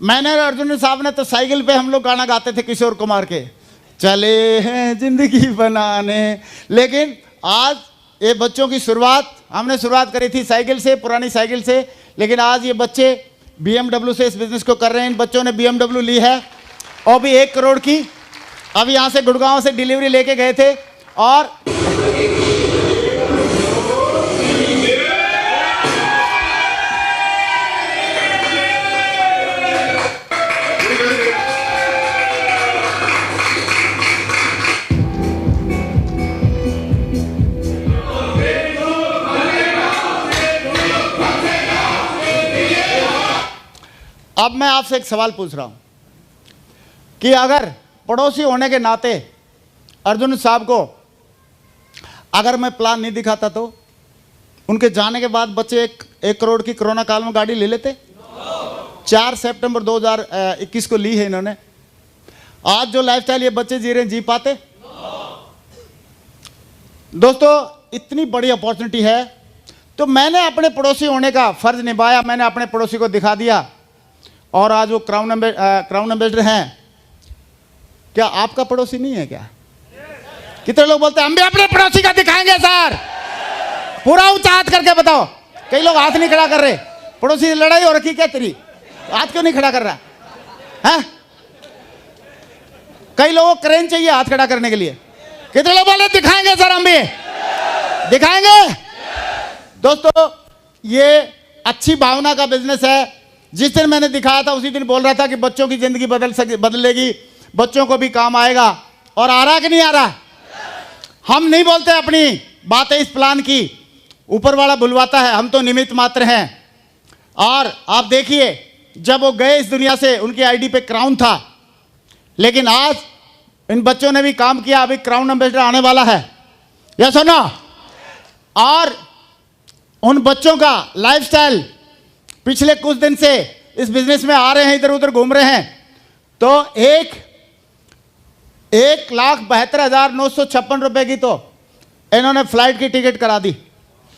मैंने और अर्जुन साहब ने तो साइकिल पे हम लोग गाना गाते थे किशोर कुमार के, चले हैं जिंदगी बनाने। लेकिन आज ये बच्चों की शुरुआत हमने शुरुआत करी थी साइकिल से, पुरानी साइकिल से, लेकिन आज ये बच्चे BMW से इस बिजनेस को कर रहे हैं। इन बच्चों ने BMW ली है और भी 1 करोड़ की। अभी यहाँ से गुड़गांव से डिलीवरी लेके गए थे और अब मैं आपसे एक सवाल पूछ रहा हूं कि अगर पड़ोसी होने के नाते अर्जुन साहब को अगर मैं प्लान नहीं दिखाता तो उनके जाने के बाद बच्चे 1 करोड़ की कोरोना काल में गाड़ी ले लेते। 4 सितंबर 2021 को ली है इन्होंने। आज जो लाइफस्टाइल ये बच्चे जी रहे हैं, जी पाते? दोस्तों, इतनी बड़ी अपॉर्चुनिटी है तो मैंने अपने पड़ोसी होने का फर्ज निभाया। मैंने अपने पड़ोसी को दिखा दिया और आज वो क्राउन एम्बेसडर हैं। क्या आपका पड़ोसी नहीं है क्या? कितने लोग बोलते हैं हम भी अपने पड़ोसी का दिखाएंगे सर, पूरा ऊंचा हाथ करके बताओ। कई लोग हाथ नहीं खड़ा कर रहे। पड़ोसी से लड़ाई हो रखी क्या तेरी? हाथ क्यों नहीं खड़ा कर रहा है? कई लोगों को क्रेन चाहिए हाथ खड़ा करने के लिए। कितने लोग बोले दिखाएंगे सर, हम भी दिखाएंगे। दोस्तों, ये अच्छी भावना का बिजनेस है। जिस दिन मैंने दिखाया था उसी दिन बोल रहा था कि बच्चों की जिंदगी बदलेगी, बच्चों को भी काम आएगा। और आ रहा कि नहीं आ रहा? हम नहीं बोलते अपनी बातें इस प्लान की, ऊपर वाला बुलवाता है, हम तो निमित्त मात्र हैं। और आप देखिए, जब वो गए इस दुनिया से उनकी आईडी पे क्राउन था, लेकिन आज इन बच्चों ने भी काम किया। अभी क्राउन एम्बेसडर आने वाला है, या सुनो। और उन बच्चों का लाइफस्टाइल पिछले कुछ दिन से इस बिजनेस में आ रहे हैं, इधर उधर घूम रहे हैं, तो 1,72,956 रुपए की तो इन्होंने फ्लाइट की टिकट करा दी।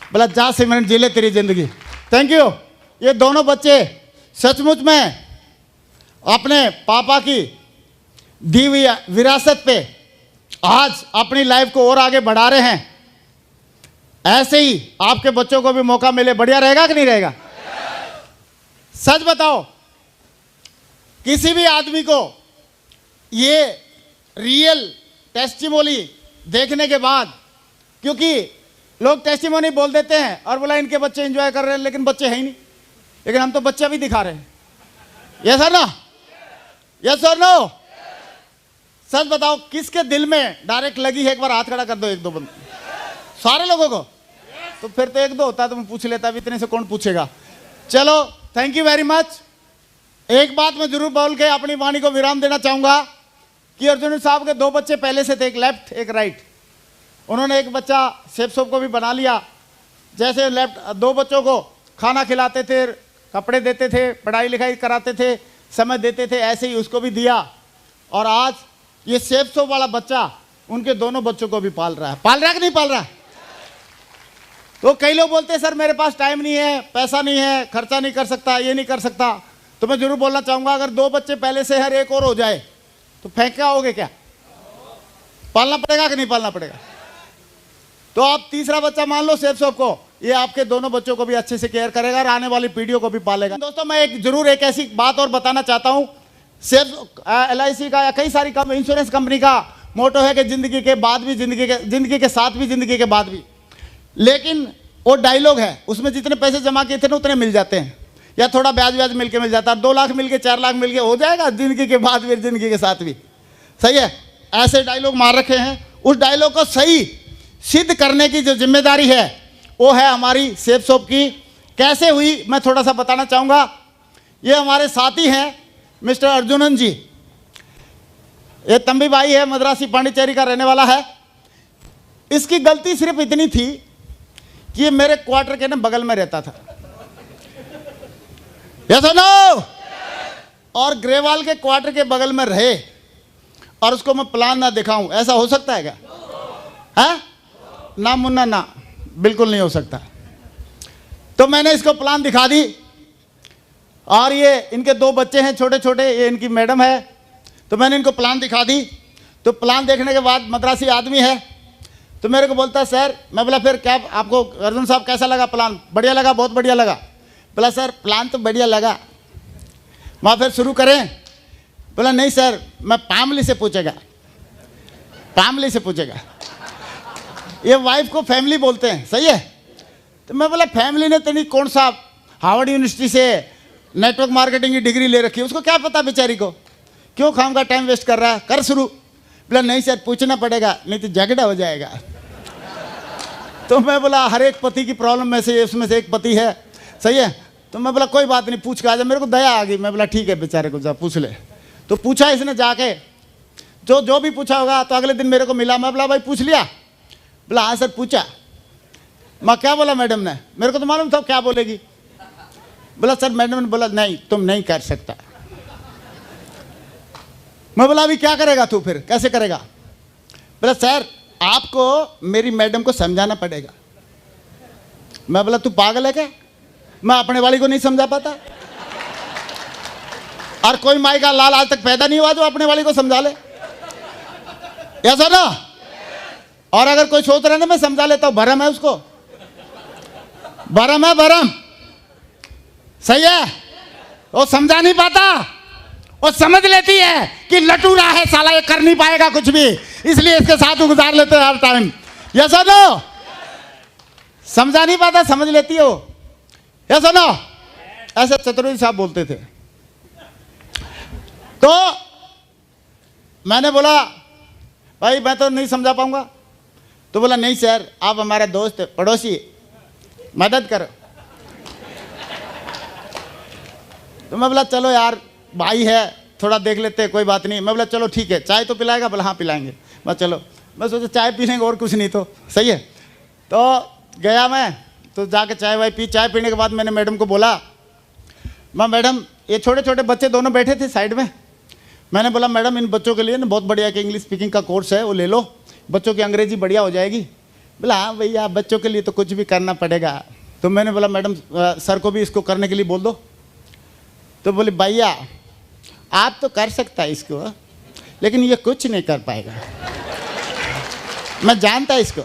बोला जा सिमरन जी ले तेरी जिंदगी। Thank you. ये दोनों बच्चे सचमुच में अपने पापा की दी हुई विरासत पे आज अपनी लाइफ को और आगे बढ़ा रहे हैं। ऐसे ही आपके बच्चों को भी मौका मिले, बढ़िया रहेगा कि नहीं रहेगा? सच बताओ, किसी भी आदमी को ये रियल टेस्टिमोनी देखने के बाद, क्योंकि लोग टेस्टिमोनी बोल देते हैं और बोला इनके बच्चे एंजॉय कर रहे हैं, लेकिन बच्चे हैं ही नहीं। लेकिन हम तो बच्चा भी दिखा रहे हैं। यस सर ना? Yes sir no? सच बताओ, किसके दिल में डायरेक्ट लगी है? एक बार हाथ खड़ा कर दो, 1-2 बंद। सारे लोगों को? तो फिर तो 1-2 होता तो मैं पूछ लेता, अब इतने से कौन पूछेगा। चलो, थैंक यू वेरी मच। एक बात मैं जरूर बोल के अपनी वाणी को विराम देना चाहूंगा कि अर्जुन साहब के 2 बच्चे पहले से थे, एक लेफ्ट एक राइट। उन्होंने एक बच्चा शेफ सोप को भी बना लिया। जैसे लेफ्ट 2 बच्चों को खाना खिलाते थे, कपड़े देते थे, पढ़ाई लिखाई कराते थे, समय देते थे, ऐसे ही उसको भी दिया। और आज ये शेफ सोप वाला बच्चा उनके दोनों बच्चों को भी पाल रहा है। पाल रहा है कि नहीं पाल रहा? तो कई लोग बोलते हैं सर मेरे पास टाइम नहीं है, पैसा नहीं है, खर्चा नहीं कर सकता, ये नहीं कर सकता। तो मैं जरूर बोलना चाहूंगा, अगर 2 बच्चे पहले से हर एक और हो जाए तो फेंक क्या होगे? क्या पालना पड़ेगा कि नहीं पालना पड़ेगा? तो आप तीसरा बच्चा मान लो शेफ सोप को, ये आपके दोनों बच्चों को भी अच्छे से केयर करेगा और आने वाली पीढ़ियों को भी पालेगा। दोस्तों, मैं एक ऐसी बात और बताना चाहता हूं। शेफ LIC का या कई सारी इंश्योरेंस कंपनी का मोटो है कि जिंदगी के बाद भी, जिंदगी के साथ भी, जिंदगी के बाद भी। लेकिन वो डायलॉग है, उसमें जितने पैसे जमा किए थे ना उतने मिल जाते हैं, या थोड़ा ब्याज मिलके मिल जाता है। 2 लाख मिलके 4 लाख मिलके हो जाएगा, जिंदगी के बाद भी, जिंदगी के साथ भी। सही है? ऐसे डायलॉग मार रखे हैं। उस डायलॉग को सही सिद्ध करने की जो जिम्मेदारी है वो है हमारी शेफ सोप की। कैसे हुई मैं थोड़ा सा बताना चाहूँगा। ये हमारे साथी हैं मिस्टर अर्जुनन जी। ये तंबी भाई है, मद्रासी पांडिचेरी का रहने वाला है। इसकी गलती सिर्फ इतनी थी कि ये मेरे क्वार्टर के ना बगल में रहता था। यस और नो? और ग्रेवाल के क्वार्टर के बगल में रहे और उसको मैं प्लान ना दिखाऊं, ऐसा हो सकता है क्या? है ना मुन्ना? ना, बिल्कुल नहीं हो सकता। तो मैंने इसको प्लान दिखा दी और ये इनके 2 बच्चे हैं छोटे छोटे, ये इनकी मैडम है। तो मैंने इनको प्लान दिखा दी। तो प्लान देखने के बाद मद्रासी आदमी है, तो मेरे को बोलता सर, मैं बोला फिर क्या आपको अर्जुन साहब कैसा लगा प्लान? बढ़िया लगा, बहुत बढ़िया लगा। बोला सर प्लान तो बढ़िया लगा, वहाँ फिर शुरू करें? बोला नहीं सर, मैं फैमिली से पूछेगा, फैमिली से पूछेगा। ये वाइफ को फैमिली बोलते हैं, सही है। तो मैं बोला फैमिली ने तो नहीं, कौन सा हार्वर्ड यूनिवर्सिटी से नेटवर्क मार्केटिंग की डिग्री ले रखी है, उसको क्या पता बेचारी को, क्यों खाम का टाइम वेस्ट कर रहा है, कर शुरू। बोला नहीं सर पूछना पड़ेगा, नहीं तो झगड़ा हो जाएगा। तो मैं बोला हर एक पति की प्रॉब्लम में से उसमें से एक पति है, सही है। तो मैं बोला कोई बात नहीं, पूछ के आ जा। मेरे को दया आ गई, मैं बोला ठीक है बेचारे को जा पूछ ले। तो पूछा इसने जाके, जो भी पूछा होगा। तो अगले दिन मेरे को मिला, मैं बोला भाई पूछ लिया? बोला हाँ सर पूछा। मैं क्या बोला मैडम ने? मेरे को तो मालूम था क्या बोलेगी। बोला सर मैडम ने बोला नहीं तुम नहीं कर सकता। मैं बोला अभी क्या करेगा तू, फिर कैसे करेगा? बोला सर आपको मेरी मैडम को समझाना पड़ेगा। मैं बोला तू पागल है क्या, मैं अपने वाली को नहीं समझा पाता? और कोई माई का लाल आज तक पैदा नहीं हुआ जो अपने वाली को समझा ले, ऐसा ना? और अगर कोई सोच रहा है ना मैं समझा लेता हूं, भरम है उसको, भरम है, भरम। सही है, वो समझा नहीं पाता, वो समझ लेती है कि लटूरा है साला, ये कर नहीं पाएगा कुछ भी, इसलिए इसके साथ गुजार लेते हैं हर टाइम। यस और नो? समझा नहीं पाता, समझ लेती है वो। यस और नो? ऐसे चतुर्वेदी साहब बोलते थे। तो मैंने बोला भाई मैं तो नहीं समझा पाऊंगा। तो बोला नहीं सर आप हमारा दोस्त पड़ोसी, मदद करो। तो मैं बोला चलो यार भाई है, थोड़ा देख लेते हैं, कोई बात नहीं। मैं बोला चलो ठीक है, चाय तो पिलाएगा? बोला हाँ पिलाएंगे। मैं चलो, मैं सोचा चाय पी लेंगे और कुछ नहीं तो, सही है। तो गया मैं, तो जाके चाय वाय पी। चाय पीने के बाद मैंने मैडम को बोला, मैं मैडम ये छोटे छोटे बच्चे दोनों बैठे थे साइड में, मैंने बोला मैडम इन बच्चों के लिए ना बहुत बढ़िया कि इंग्लिश स्पीकिंग का कोर्स है, वो ले लो, बच्चों की अंग्रेजी बढ़िया हो जाएगी। बोला हाँ भैया बच्चों के लिए तो कुछ भी करना पड़ेगा। तो मैंने बोला मैडम सर को भी इसको करने के लिए बोल दो। तो बोले भैया आप तो कर सकता है इसको, लेकिन ये कुछ नहीं कर पाएगा, मैं जानता इसको।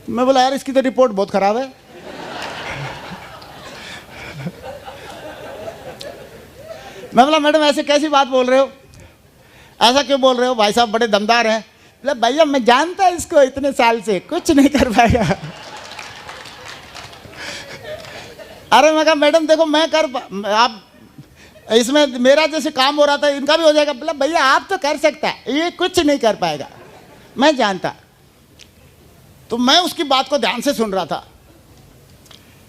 मैं बोला यार इसकी तो रिपोर्ट बहुत खराब है। मैं बोला मैडम ऐसे कैसी बात बोल रहे हो, ऐसा क्यों बोल रहे हो, भाई साहब बड़े दमदार हैं। बोला भैया मैं जानता इसको इतने साल से, कुछ नहीं कर पाएगा। अरे मैं कहा मैडम देखो मैं आप इसमें मेरा जैसे काम हो रहा था इनका भी हो जाएगा। बोला भैया आप तो कर सकता है, ये कुछ नहीं कर पाएगा, मैं जानता। तो मैं उसकी बात को ध्यान से सुन रहा था।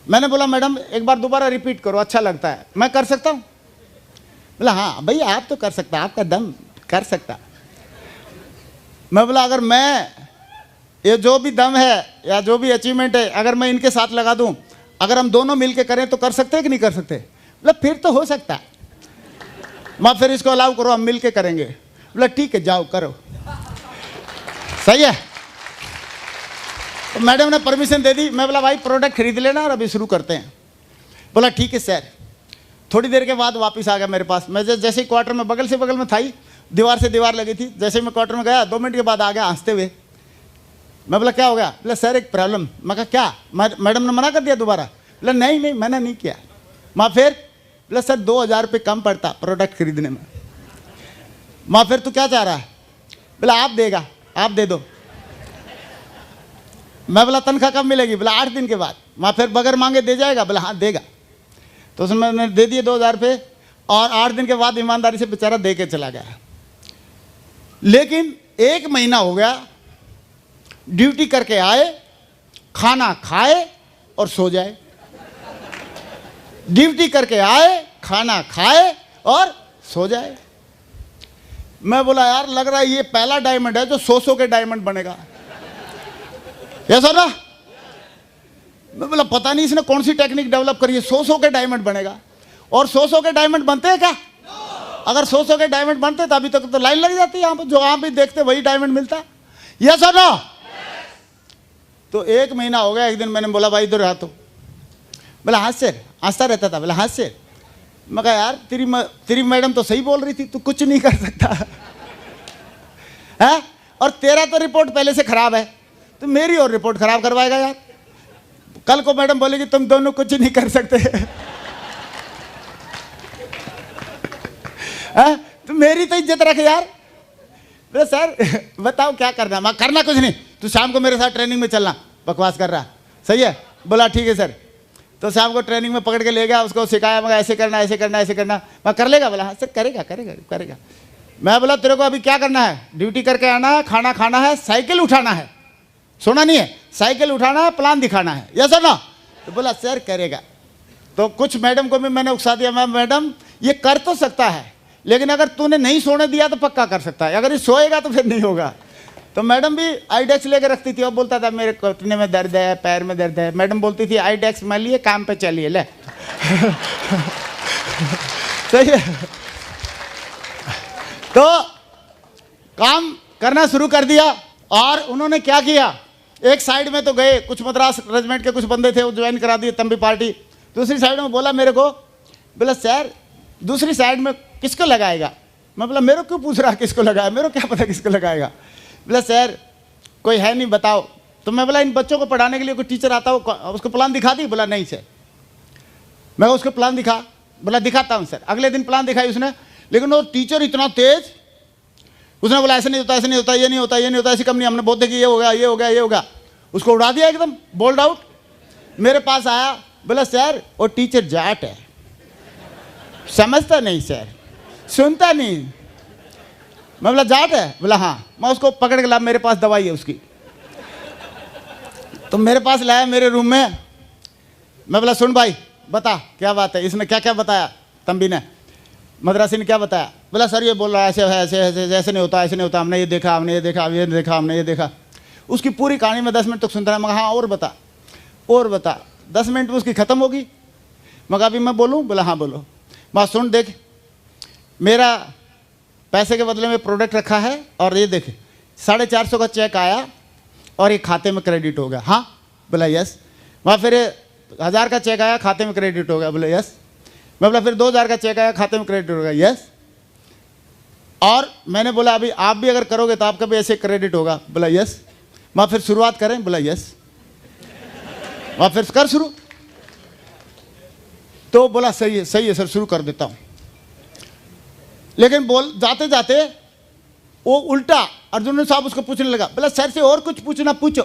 मैंने बोला मैडम एक बार दोबारा रिपीट करो, अच्छा लगता है, मैं कर सकता हूँ? बोला हाँ भैया आप तो कर सकता, आपका दम कर सकता। मैं बोला अगर मैं ये जो भी दम है या जो भी अचीवमेंट है अगर मैं इनके साथ लगा दूं, अगर हम दोनों मिलके करें तो कर सकते हैं कि नहीं कर सकते? बोला फिर तो हो सकता है, मैं फिर इसको अलाउ करो, हम मिलके करेंगे। बोला ठीक है जाओ करो, सही है। तो मैडम ने परमिशन दे दी। मैं बोला भाई प्रोडक्ट खरीद लेना और अभी शुरू करते हैं। बोला ठीक है सर। थोड़ी देर के बाद वापस आ गया मेरे पास। मैं जैसे ही क्वार्टर में बगल से बगल में था ही, दीवार से दीवार लगी थी, जैसे मैं क्वार्टर में गया 2 मिनट के बाद आ गया हंसते हुए। मैं बोला क्या हो गया? बोला सर एक प्रॉब्लम। मैं कहा क्या? मैडम ने मना कर दिया दोबारा? बोला नहीं नहीं मैंने नहीं किया। मैं फिर? बोला सर 2000 रुपये कम पड़ता प्रोडक्ट खरीदने में। मैं फिर तू क्या चाह रहा है? बोला आप देगा, आप दे दो। मैं बोला तनख्वाह कब मिलेगी? बोला 8 दिन के बाद। मैं फिर बगैर मांगे दे जाएगा? बोला हाँ देगा। तो उसमें मैंने दे दिए 2000 रुपये और 8 दिन के बाद ईमानदारी से बेचारा दे के चला गया। लेकिन 1 महीना हो गया, ड्यूटी करके आए, खाना खाए और सो जाए, ड्यूटी करके आए, खाना खाए और सो जाए। मैं बोला यार लग रहा है ये पहला डायमंड है जो 100 के डायमंड बनेगा। ऐसा ना? मैं बोला पता नहीं इसने कौन सी टेक्निक डेवलप करी है, 100 के डायमंड बनेगा। और 100 के डायमंड बनते हैं क्या? अगर 100 के डायमंड बनते तो अभी तक तो लाइन लग जाती है यहाँ पर, जो आप भी देखते वही डायमंड मिलता। यस और नो? तो 1 महीना हो गया। एक दिन मैंने बोला भाई इधर आ, तो बोला हाँ सर, हंसता रहता था। बोला हाँ सर। मैं कहा यार तेरी मैडम तो सही बोल रही थी, तू कुछ नहीं कर सकता है, और तेरा तो रिपोर्ट पहले से खराब है, तो मेरी और रिपोर्ट खराब करवाएगा यार। कल को मैडम बोलेगी तुम दोनों कुछ नहीं कर सकते है, तो मेरी तो इज्जत रख यार। बोले सर बताओ क्या करना। मैं करना कुछ नहीं, तू शाम को मेरे साथ ट्रेनिंग में चलना। बकवास कर रहा, सही है। बोला ठीक है सर। तो शाम को ट्रेनिंग में पकड़ के ले गया, उसको सिखाया, मगर ऐसे करना ऐसे करना ऐसे करना। मैं कर लेगा? बोला हाँ सर करेगा करेगा करेगा। मैं बोला तेरे को अभी क्या करना है? ड्यूटी करके आना है, खाना खाना है, साइकिल उठाना है, सोना नहीं है, साइकिल उठाना है, प्लान दिखाना है, यस सर ना? तो बोला सर करेगा। तो कुछ मैडम को भी मैंने उकसा दिया, मैं मैडम ये कर तो सकता है, लेकिन अगर तूने नहीं सोने दिया तो पक्का कर सकता है, अगर ये सोएगा तो फिर नहीं होगा। तो मैडम भी आईडेक्स लेकर रखती थी और बोलता था मेरे घुटने में दर्द है, पैर में दर्द है। मैडम बोलती थी आईडेक्स मान लिए, काम पे चलिए ले सही है। तो काम करना शुरू कर दिया, और उन्होंने क्या किया, एक साइड में तो गए, कुछ मद्रास रेजिमेंट के कुछ बंदे थे वो ज्वाइन करा दिए तंबी पार्टी। दूसरी साइड में बोला मेरे को, बोला सर दूसरी साइड में किसको लगाएगा? मैं बोला मेरे को क्यों पूछ रहा किसको लगाया, मेरे को क्या पता किसको लगाएगा। बोला सर कोई है नहीं बताओ। तो मैं बोला इन बच्चों को पढ़ाने के लिए कोई टीचर आता हो, उसको प्लान दिखा दी? बोला नहीं सर। मैं उसको प्लान दिखा? बोला दिखाता हूँ सर। अगले दिन प्लान दिखाई उसने, लेकिन वो टीचर इतना तेज, उसने बोला ऐसे नहीं होता, ऐसे नहीं होता, ये नहीं होता, ये नहीं होता, ऐसी कंपनी हमने बहुत देखी, ये हो गया ये हो गया ये हो गया। उसको उड़ा दिया एकदम बोल्ड आउट। मेरे पास आया, बोला सर वो टीचर जाट है, समझता नहीं सर, सुनता नहीं। मैं बोला जाट है? बोला हाँ। मैं उसको पकड़ के ला, मेरे पास दवाई है उसकी। तो मेरे पास लाया मेरे रूम में। मैं बोला सुन भाई बता क्या बात है। इसने क्या क्या बताया, तंबी ने, मद्रासी ने क्या बताया? बोला सर ये बोल रहा है ऐसे है, ऐसे ऐसे ऐसे नहीं होता, ऐसे नहीं होता, हमने ये देखा, हमने ये देखा, ये देखा, हमने ये देखा। उसकी पूरी कहानी में 10 मिनट तक सुनता रहा। मगर हाँ और बता, और बता। 10 मिनट में उसकी ख़त्म होगी। मगर अभी मैं बोलूँ? बोला हाँ बोलो। मैं सुन देख, मेरा पैसे के बदले में प्रोडक्ट रखा है, और ये देख 450 का चेक आया और ये खाते में क्रेडिट हो गया। हाँ? बोला यस। वहाँ फिर 1000 का चेक आया, खाते में क्रेडिट हो गया। बोला यस। मैं बोला फिर 2000 का चेक आया, खाते में क्रेडिट हो गया। यस। और मैंने बोला अभी आप भी अगर करोगे तो आपका भी ऐसे क्रेडिट होगा। बोला यस। मैं फिर शुरुआत करें? बोला यस। मैं फिर कर शुरू। तो बोला सही है सर, शुरू कर देता हूँ। लेकिन बोल जाते जाते वो उल्टा अर्जुन साहब उसको पूछने लगा। बोला सर से और कुछ पूछना पूछो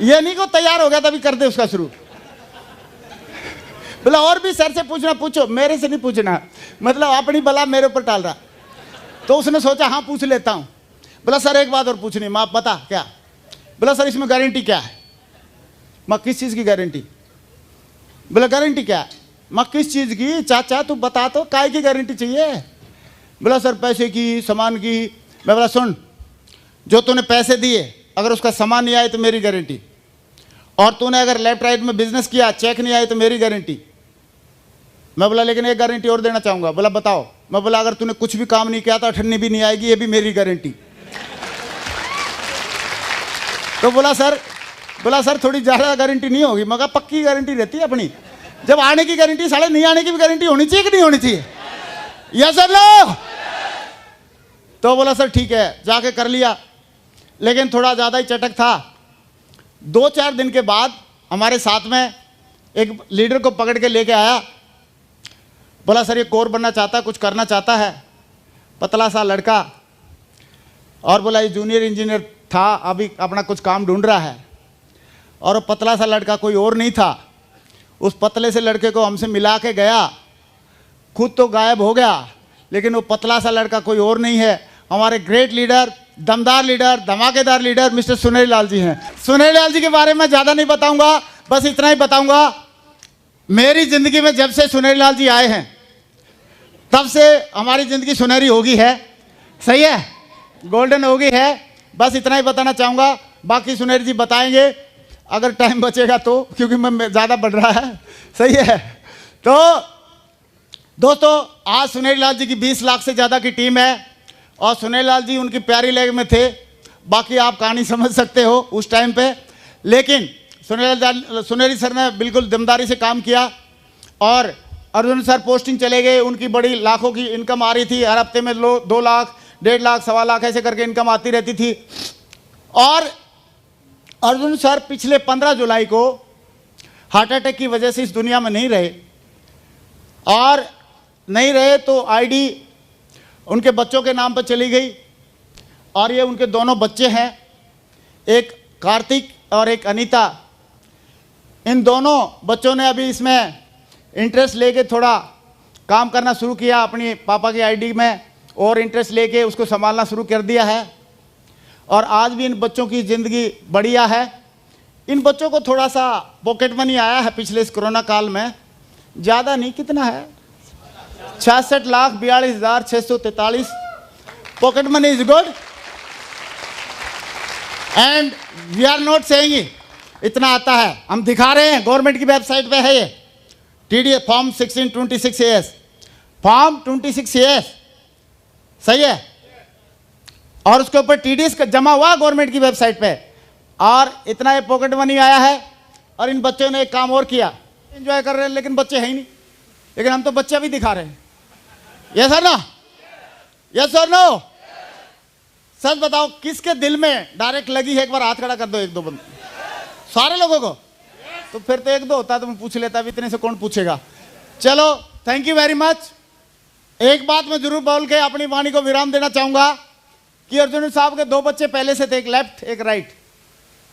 ये नहीं को तैयार हो गया तभी कर दे उसका शुरू। बोला और भी सर से पूछना पूछो, मेरे से नहीं पूछना, मतलब अपनी बला मेरे ऊपर टाल रहा। तो उसने सोचा हाँ पूछ लेता हूँ। बोला सर एक बात और पूछनी, माँ बता क्या? बोला सर इसमें गारंटी क्या है? माँ किस चीज़ की गारंटी? बोला गारंटी क्या है? माँ किस चीज़ की? चाचा तू बता तो, काय की गारंटी चाहिए? बोला सर पैसे की, सामान की। मैं बोला सुन, जो तूने पैसे दिए अगर उसका सामान नहीं आए तो मेरी गारंटी, और तूने अगर लेफ्ट राइट में बिजनेस किया चेक नहीं आए तो मेरी गारंटी। मैं बोला लेकिन एक गारंटी और देना चाहूँगा। बोला बताओ। मैं बोला अगर तूने कुछ भी काम नहीं किया तो अठन्नी भी नहीं आएगी, ये भी मेरी गारंटी। तो बोला सर थोड़ी ज़्यादा गारंटी नहीं होगी? मगर पक्की गारंटी रहती है अपनी। जब आने की गारंटी, साले नहीं आने की भी गारंटी होनी चाहिए कि नहीं होनी चाहिए? यस सर लो। तो बोला सर ठीक है, जाके कर लिया। लेकिन थोड़ा ज़्यादा ही चटक था। 2-4 दिन के बाद हमारे साथ में एक लीडर को पकड़ के लेके आया। बोला सर ये कोर बनना चाहता है, कुछ करना चाहता है, पतला सा लड़का। और बोला ये जूनियर इंजीनियर था, अभी अपना कुछ काम ढूंढ रहा है। और वो पतला सा लड़का कोई और नहीं था। उस पतले से लड़के को हमसे मिला के गया, खुद तो गायब हो गया, लेकिन वो पतला सा लड़का कोई और नहीं है, हमारे ग्रेट लीडर, दमदार लीडर, धमाकेदार लीडर मिस्टर सुनेरी लाल जी हैं। सुनेरी लाल जी के बारे में ज़्यादा नहीं बताऊंगा, बस इतना ही बताऊंगा, मेरी ज़िंदगी में जब से सुनेरी लाल जी आए हैं तब से हमारी ज़िंदगी सुनहरी होगी है। सही है, गोल्डन होगी है। बस इतना ही बताना चाहूँगा, बाकी सुनेरी जी बताएंगे अगर टाइम बचेगा तो, क्योंकि मैं ज़्यादा बढ़ रहा है। सही है। तो दोस्तों आज सुनेरी लाल जी की 20 लाख से ज़्यादा की टीम है, और सुनेरी लाल जी उनकी प्यारी लेग में थे। बाकी आप कहानी समझ सकते हो उस टाइम पे। लेकिन सुनेरी सर ने बिल्कुल दमदारी से काम किया और अर्जुन सर पोस्टिंग चले गए, उनकी बड़ी लाखों की इनकम आ रही थी, हर हफ्ते में 2 लाख 1.5 लाख 1.25 लाख ऐसे करके इनकम आती रहती थी। और अर्जुन सर पिछले 15 जुलाई को हार्ट अटैक की वजह से इस दुनिया में नहीं रहे, और नहीं रहे तो आईडी उनके बच्चों के नाम पर चली गई, और ये उनके दोनों बच्चे हैं, एक कार्तिक और एक अनीता। इन दोनों बच्चों ने अभी इसमें इंटरेस्ट लेके थोड़ा काम करना शुरू किया, अपनी पापा की आईडी में और इंटरेस्ट लेके उसको संभालना शुरू कर दिया है, और आज भी इन बच्चों की ज़िंदगी बढ़िया है। इन बच्चों को थोड़ा सा पॉकेट मनी आया है पिछले इस कोरोना काल में, ज़्यादा नहीं, कितना है 66,42,643 pocket money is good, and we are not saying इतना आता है, हम दिखा रहे हैं, गवर्नमेंट की वेबसाइट पे है ये TDS form 1626AS, form 26AS सही है, और उसके ऊपर TDS का जमा हुआ गवर्नमेंट की वेबसाइट पे, और इतना ये पॉकेट मनी आया है। और इन बच्चों ने एक काम और किया, एंजॉय कर रहे हैं लेकिन बच्चे हैं ही नहीं, लेकिन हम तो बच्चे भी दिखा रहे हैं। यस सर ना, यस और नो, सच बताओ किसके दिल में डायरेक्ट लगी है? एक बार हाथ खड़ा कर दो, 1-2 बंदे, सारे लोगों को, तो फिर तो 1-2 होता तो मैं पूछ लेता, अब इतने से कौन पूछेगा। चलो थैंक यू वेरी मच। एक बात मैं जरूर बोल के अपनी वाणी को विराम देना चाहूंगा कि अर्जुन साहब के 2 बच्चे पहले से थे, एक लेफ्ट एक राइट,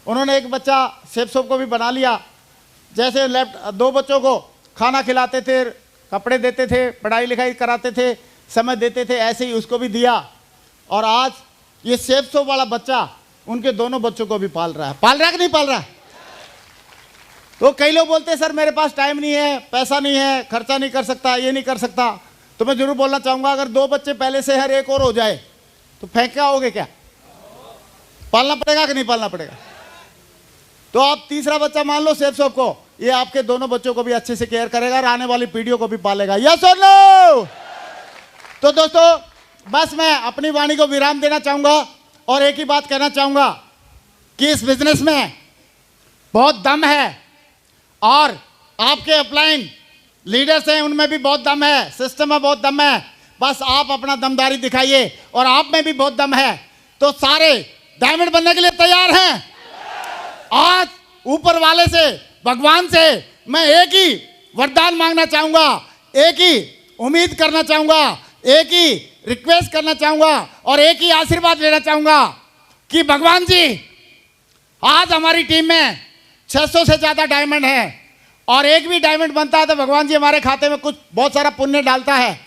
उन्होंने एक बच्चा शेफ सोप को भी बना लिया। जैसे लेफ्ट 2 बच्चों को खाना खिलाते थे, कपड़े देते थे, पढ़ाई लिखाई कराते थे, समय देते थे, ऐसे ही उसको भी दिया, और आज ये शेफ सोप वाला बच्चा उनके दोनों बच्चों को भी पाल रहा है कि नहीं पाल रहा है? तो कई लोग बोलते हैं सर मेरे पास टाइम नहीं है, पैसा नहीं है, खर्चा नहीं कर सकता, ये नहीं कर सकता, तो मैं जरूर बोलना चाहूंगा अगर 2 बच्चे पहले से हर एक और हो जाए तो फेंक क्या होगे? क्या पालना पड़ेगा कि नहीं पालना पड़ेगा? तो आप तीसरा बच्चा मान लो शेफ सोप को, ये आपके दोनों बच्चों को भी अच्छे से केयर करेगा और आने वाली पीढ़ियों को भी पालेगा। यस और नो? तो दोस्तों बस मैं अपनी वाणी को विराम देना चाहूंगा और एक ही बात कहना चाहूंगा कि इस बिजनेस में बहुत दम है, और आपके अपलाइन लीडर्स हैं उनमें भी बहुत दम है, सिस्टम में बहुत दम है, बस आप अपना दमदारी दिखाइए, और आप में भी बहुत दम है। तो सारे डायमंड बनने के लिए तैयार हैं? आज ऊपर वाले से, भगवान से मैं एक ही वरदान मांगना चाहूंगा, एक ही उम्मीद करना चाहूंगा, एक ही रिक्वेस्ट करना चाहूंगा और एक ही आशीर्वाद लेना चाहूंगा कि भगवान जी आज हमारी टीम में 600 से ज़्यादा डायमंड है, और एक भी डायमंड बनता है तो भगवान जी हमारे खाते में कुछ बहुत सारा पुण्य डालता है,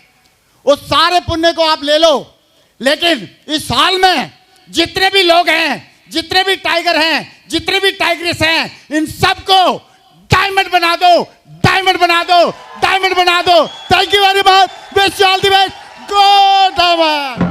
उस सारे पुण्य को आप ले लो। लेकिन इस साल में जितने भी लोग हैं, जितने भी टाइगर हैं, जितने भी टाइग्रेस हैं, इन सबको डायमंड बना दो, डायमंड बना दो, डायमंड बना दो। Thank you very much, wish you all the best, go diamond.